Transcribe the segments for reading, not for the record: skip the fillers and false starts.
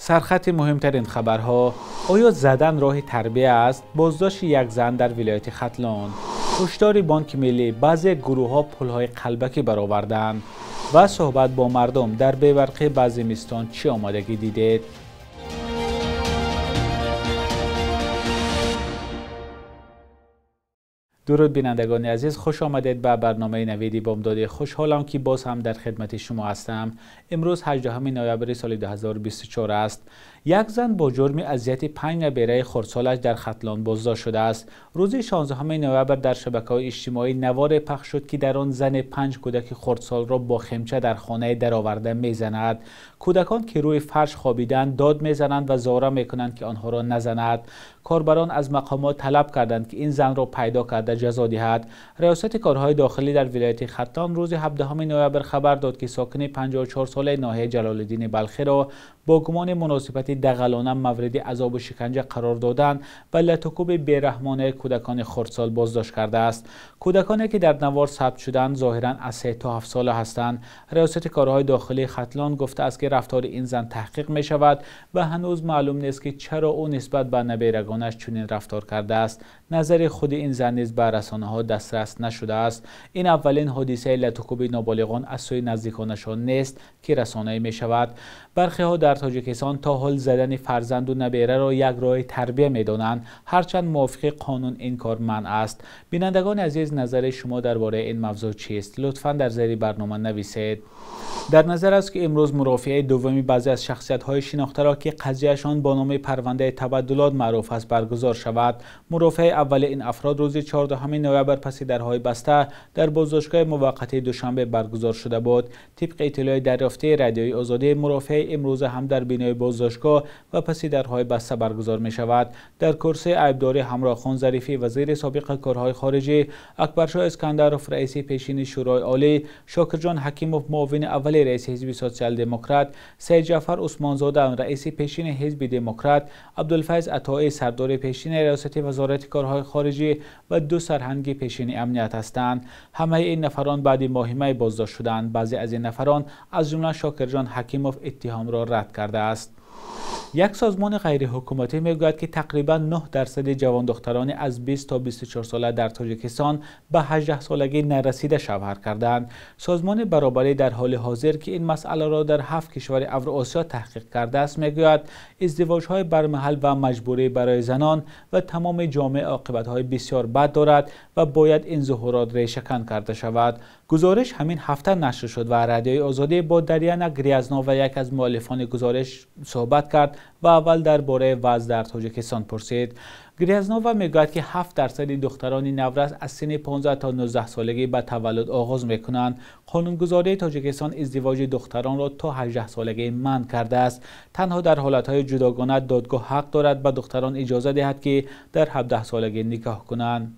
سرخط مهمترین خبرها: آیا زدن راه تربیه است؟ بازداشت یک زن در ولایت ختلان. هشدار بانک ملی: بعضی گروه‌ها پول‌های قلبکی برآوردند. و صحبت با مردم در بی‌برقی بزمستان چه آمادگی دیدید؟ درود بینندگان عزیز، خوش آمدید به برنامه نویدی بامداد. خوشحالم که باز هم در خدمت شما هستم. امروز 18 نوامبر سال 2024 است. یک زن با جرم اذیت 5 نبیره خردسالش در ختلان بازداشت شده است. روز 16 نوامبر در شبکه‌های اجتماعی نوار پخش شد که در آن زن 5 کودک خردسال را با خمچه در خانه درآورده میزند. کودکان که روی فرش خوابیدند داد میزنند و زاری میکنند که آنها را نزند. کاربران از مقامات طلب کردند که این زن را پیدا کرده جزا دهد. ریاست کارهای داخلی در ولایت ختلان روز 17 نوامبر خبر داد که ساکن 54 ساله ناحیه جلال‌الدین بلخی را با گمان مناسبت دغلانه مورد عذاب و شکنجه قرار دادن و لطوکوب بیرحمانه کودکان خردسال بازداشت کرده است. کودکانی که در نوار ثبت شدند ظاهراً از 3 تا 7 ساله هستند. ریاست کارهای داخلی ختلان گفته است که رفتار این زن تحقیق می شود و هنوز معلوم نیست که چرا او نسبت به نبیرگانش چنین رفتار کرده است. نظر خود این زن نیز به رسانه‌ها دسترس نشده است. این اولین حادثه لطوکوب نابالغان از سوی نزدیکانشان نیست که رسانه‌ای می شود. برخی ها در تاجیکستان تا حال زدن فرزند و نبیره را یک راه تربیه می دانند، هرچند موافق قانون این کار منع است. بینندگان عزیز، نظر شما درباره این موضوع چیست؟ لطفاً در زیر برنامه نویسید. در نظر است که امروز مرافعه دومی بعضی از شخصیت‌های شناخته را که قضیهشان با نام پرونده تبدلات معروف است برگزار شود. مرافعه اول این افراد روز 14 نوامبر پس درهای بسته در بازداشتگاه موقت دوشنبه برگزار شده بود. طبق اطلاع دریافته رادیوی آزادی، مرافعه امروز هم در بینای بازداشتگاه و پس درهای بسته برگزار می شود. در کرسی عیبداری همراه خان ظریفی وزیر سابق کارهای خارجه، اکبرشاه اسکندرов رئیس پیشین شورای عالی، شاکرجان حکیمov معاون اول رئیس حزب سوسیال دموکرات، سید جعفر عثمانزاده رئیس پیشین حزب دموکرات، عبدالفیض عطایی سردار پیشین ریاست وزارت کارهای خارجه و 2 سرهنگ پیشین امنیت هستند. همه این نفران بعد ماهیمه بازداشت شدند. بعضی از این نفران از جمله شاکرجان حکیمov اتهام را رد کرده است. یک سازمان غیر حکومتی میگوید که تقریبا 9% جوان دختران از 20 تا 24 ساله در تاجیکستان به 18 سالگی نرسیده شوهر کردند. سازمان برابری در حال حاضر که این مسئله را در 7 کشور اوراسیا تحقیق کرده است میگوید ازدواج‌های برمحل و مجبوری برای زنان و تمام جامعه عاقبت‌های بسیار بد دارد و باید این ظهورات ریشه‌کن کرده شود. گزارش همین هفته نشر شد و رادیوی آزادی با دریانا گریازنووا یک از مؤلفان گزارش صحبت کرد و اول درباره وضع در تاجیکستان پرسید. گریازنووا میگوید که 7% دختران نورس از سن 15 تا 19 سالگی به تولد آغاز میکنند. قانونگذاری تاجیکستان ازدواج دختران را تا 18 سالگی منع کرده است. تنها در حالتهای جداگانه دادگاه حق دارد به دختران اجازه دهد که در 17 سالگی نکاح کنند.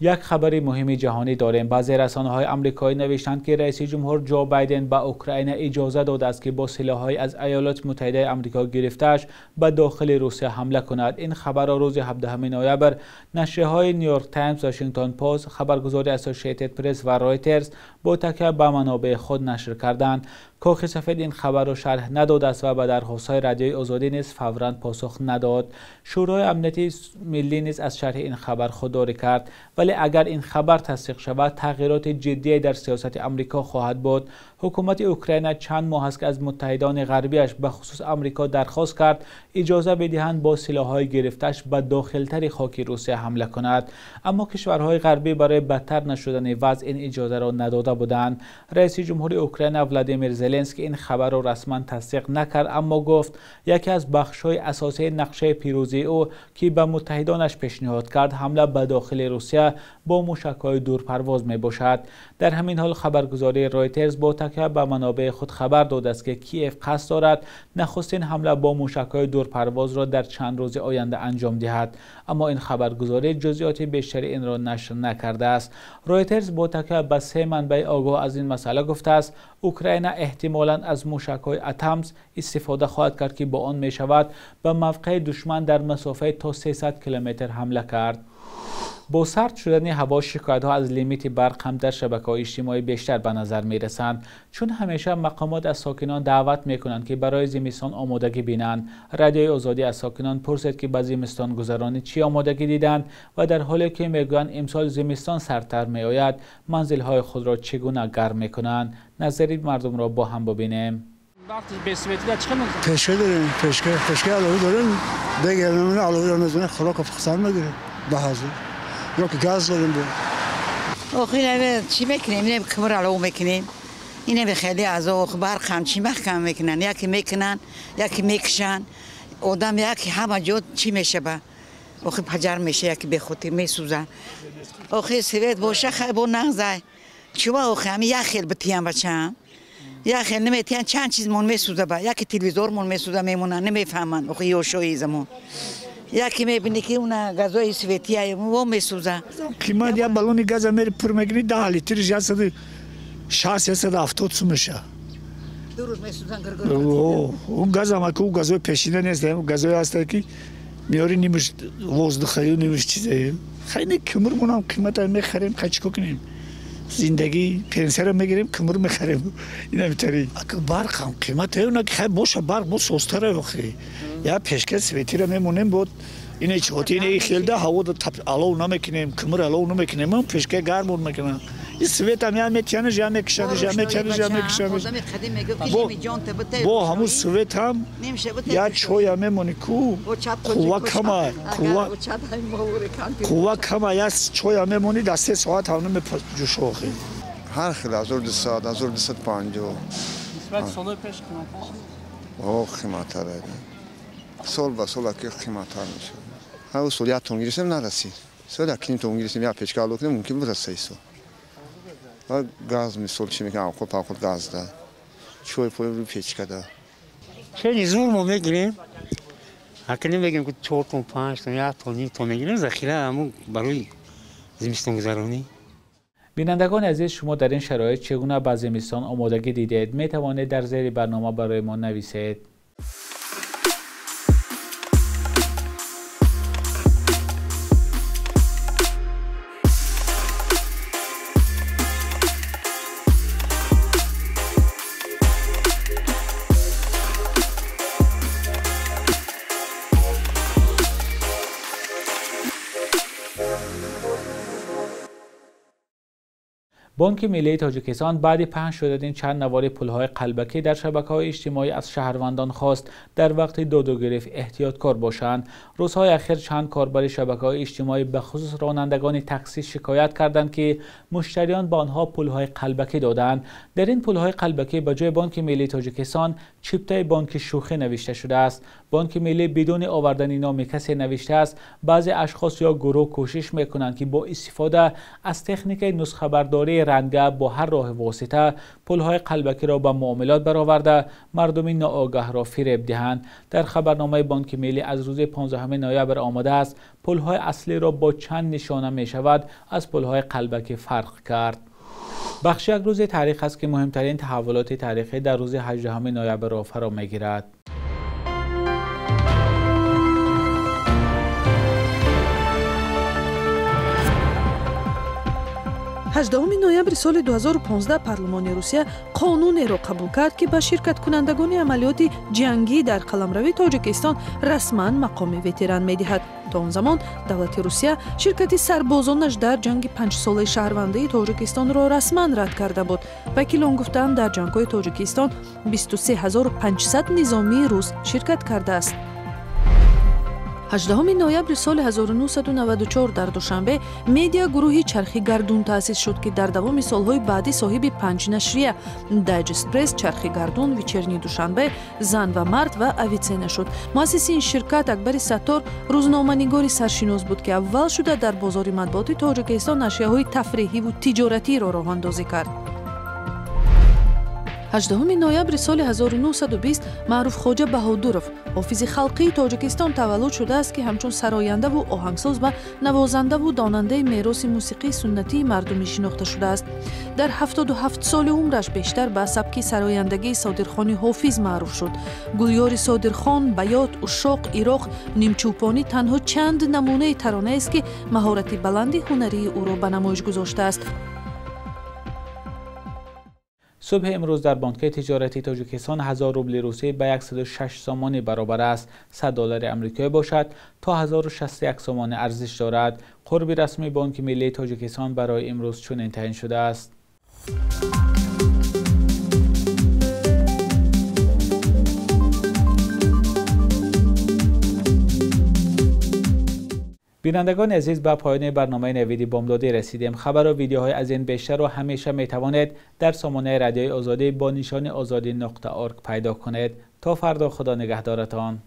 یک خبر مهم جهانی داریم. بعضی رسانه‌های آمریکایی نوشتند که رئیس جمهور جو بایدن به اوکراین اجازه داده است که با سلاح‌های از ایالات متحده آمریکا گرفته‌اش به داخل روسیه حمله کند. این خبر را روز 17 نوامبر نشریه‌های نیویورک تایمز، واشنگتن پست، خبرگزاری اسوسییتد پرس و رایترز با تکیه به منابع خود نشر کردند. کاخ سفید این خبر را شرح نداده است و به درخواست‌های رادیوی آزادی نیز فوراً پاسخ نداد. شورای امنیت ملی نیز از شرح این خبر خودداری کرد، ولی اگر این خبر تصدیق شود تغییرات جدی در سیاست آمریکا خواهد بود. حکومت اوکراین چند ماه است که از متحدان غربیش به خصوص آمریکا درخواست کرد اجازه بدهند با سلاح‌های گرفته‌اش به داخل‌تر خاک روسیه حمله کند، اما کشورهای غربی برای بدتر نشدن وضع این اجازه را نداده بودند. رئیس جمهور اوکراین ولادیمیر زلنسکی این خبر را رسما تصدیق نکرد، اما گفت یکی از بخش‌های اساسی نقشه پیروزی او که به متحدانش پیشنهاد کرد حمله به داخل روسیه با موشک‌های دورپرواز میباشد. در همین حال خبرگزاری رایترز با تکیه به منابع خود خبر داده است که کیف قصد دارد نخستین حمله با موشک‌های دورپرواز را در چند روز آینده انجام دهد، اما این خبرگزاری جزئیات بیشتری این را نشر نکرده است. رایترز با تکیه به 3 منبع آگاه از این مسئله گفته است اوکراین احتمالاً از موشک‌های اتمز استفاده خواهد کرد که با آن می شود به موقع دشمن در مسافت تا 300 کیلومتر حمله کرد. با سرد شدن هوا شکایت‌ها از لیمیت برق هم در شبکه‌های اجتماعی بیشتر به نظر می‌رسند، چون همیشه مقامات از ساکنان دعوت می‌کنند که برای زمستان آمادگی بینند. رادیوی آزادی از ساکنان پرسید که به زمستان گذرانی چی آمادگی دیدند و در حالی که میگویند امسال زمستان سردتر می‌آید، منزل‌های خود را چگونه گرم می‌کنند. نظری مردم را با هم ببینیم. وقتی به سویتی چه می‌کنید؟ پشکه داریم، پشکه علاوه داریم. دیگه نمی‌دونم علاوه نمی‌زنه خوراک فخسان می‌گیره. بهازه. یا که گاز داریم بود. آخه اینه چی می‌کنیم؟ اینه کمر علاوه می‌کنیم. اینه به خیلی از برق هم چی محکم می‌کنن. یکی می‌کنن، یکی می‌کشن. آدم یکی همه جا چی میشه با؟ آخه پجر میشه یکی به خودی می‌سوزه. آخه سویت باشه خیلی با نغزه. چوبا آخه همین یخیل بتیان بچه‌ام. یخیل نمیتیان چند چیز من میسوزه با. یکی تلویزیون من میسوزه میمونن نمیفهمن. آخه یوشوی زمان. یکی میبینی که اون گازوی سویتیه و میسوزه. قیمت یا بالون گاز میره پر میگیری 10 لیتر جاست 670 سومشه. دو روز میسوزن گرگر. اون گاز هم که اون گازوی پیشینه نیست. اون گازوی هست که میاری نیمش وزدخایی نیمش چیزه. خیلی کمرمون هم قیمت میخریم خچ کنیم. زندگی پنسر میگیریم کمر میخریم اینا میتری اگه برق هم قیمت اون که خیلی باشه برق بو سستره بخی یا پیشکش سویتی رو میمونیم بود اینه چوتی اینه خیلده هوا رو علاو نمیکنیم کمر علاو نمیکنیم اون پیشکش گرمون میکنن این سویت هم یا میتیانه جا میکشنه جا میکشنه با همون سویت هم یا چوی هم میمونی کو قوه کمه یا چوی هم میمونی در 3 ساعت هم نمیجوشو خیلی هر خیلی از 200 از 250 نسبت سال پیش قیمت‌ها قیمت‌ها سال به سال که قیمت‌ها میشه هر سال یا تون گیریم نرسید سال اکنون تون گیریم یا پیشکش کنیم ممکن برسه سال و گاز میسول چی میکنم خود گاز ده چوی پای رو پیچکه ده خیلی زور ما میگیریم اکنون میگیم که 4 تن 5 تن یا تن تو میگیریم ذخیره همون برای زمستان گذرانی. بینندگان عزیز شما در این شرایط چگونه به زمستان آمادگی دیدید؟ می توانید در زیر برنامه برای ما نویسید. 'بانک ملی تاجیکستان بعد پهن شدن چند نوار پل‌های قلبکی در شبکه‌های اجتماعی از شهروندان خواست در وقت داد و گرفت احتیاطکار باشند. روزهای اخیر چند کاربر شبکه‌های اجتماعی به خصوص رانندگان تاکسی شکایت کردند که مشتریان به آنها پل‌های قلبکی دادند. در این پل‌های قلبکی به جای بانک ملی تاجیکستان چیپتای بانک شوخی نوشته شده است. بانک ملی بدون آوردن نام کسی نوشته است. بعضی اشخاص یا گروه کوشش می‌کنند که با استفاده از تکنیک نسخه برداری رنگه با هر راه واسطه پل‌های قلبکی را به معاملات برآورده مردم ناآگاه را فریب دهند. در خبرنامه بانک ملی از روز 15 نوامبر آمده است پل‌های اصلی را با چند نشانه می شود از پل‌های قلبکی فرق کرد. بخش یک روز تاریخ است که مهمترین تحولات تاریخی در روز 18 نوامبر را فرا می‌گیرد. 18 ноябри соли 2015 парлумони Русия қонунеро қабул кард ки ба ширкаткунандагони амалиёти ҷангӣ дар қаламравии Тоҷикистон расман мақоми ветеран медиҳад. то он замон давлати Русия ширкати сарбозонаш дар ҷанги 5-солаи шаҳрвандии Тоҷикистонро расман рад карда буд. вакилон гуфтанд дар ҷангҳои Тоҷикистон 23500 низомии рус ширкат кардааст. 18 ноябри соли 1994 дар душанбе медиа гурӯҳи чархи гардун таъсис шуд ки дар давоми солҳои баъдӣ соҳиби 5 нашрия Digest Press, чархи гардун, вечерни душанбе, зан ва мард ва авицена шуд. муассиси ин ширкат Акбари Саттор рӯзноманигори саршинос буд ки аввал шуда дар бозори матбуоти Тоҷикистон ашёҳои тафриҳиву тиҷоратиро роҳандозӣ кард. 18 ноябри соли 1920 маъруф хоҷа баҳодуров ҳофизи халқии тоҷикистон таваллуд шудааст ки ҳамчун сарояндаву оҳангсоз ва навозандаву донандаи мероси мусиқии суннатии мардумӣ шинохта шудааст. дар 77 соли умраш бештар ба сабки сарояндагии содирхони ҳофиз маъруф шуд. гулёри содирхон, баят, ушоқ, ироқ, нимчӯпонӣ танҳо чанд намунаи таронаест ки маҳорати баланди ҳунарии ӯро ба намоиш гузоштааст. صبح امروز در بانک تجارتی تاجیکستان 1000 روبل روسی به 106 سامانی برابر است. 100 دلار آمریکایی باشد تا 1061 سامان ارزش دارد. قرب رسمی بانک ملی تاجیکستان برای امروز چنین تعیین شده است. بینندگان عزیز، به پایان برنامه نویدی بامدادی رسیدیم. خبر و ویدیوهای از این بیشتر و همیشه می توانید در سامانه رادیوی آزادی با نشان آزادی.org پیدا کنید. تا فردا، خدا نگهدارتان.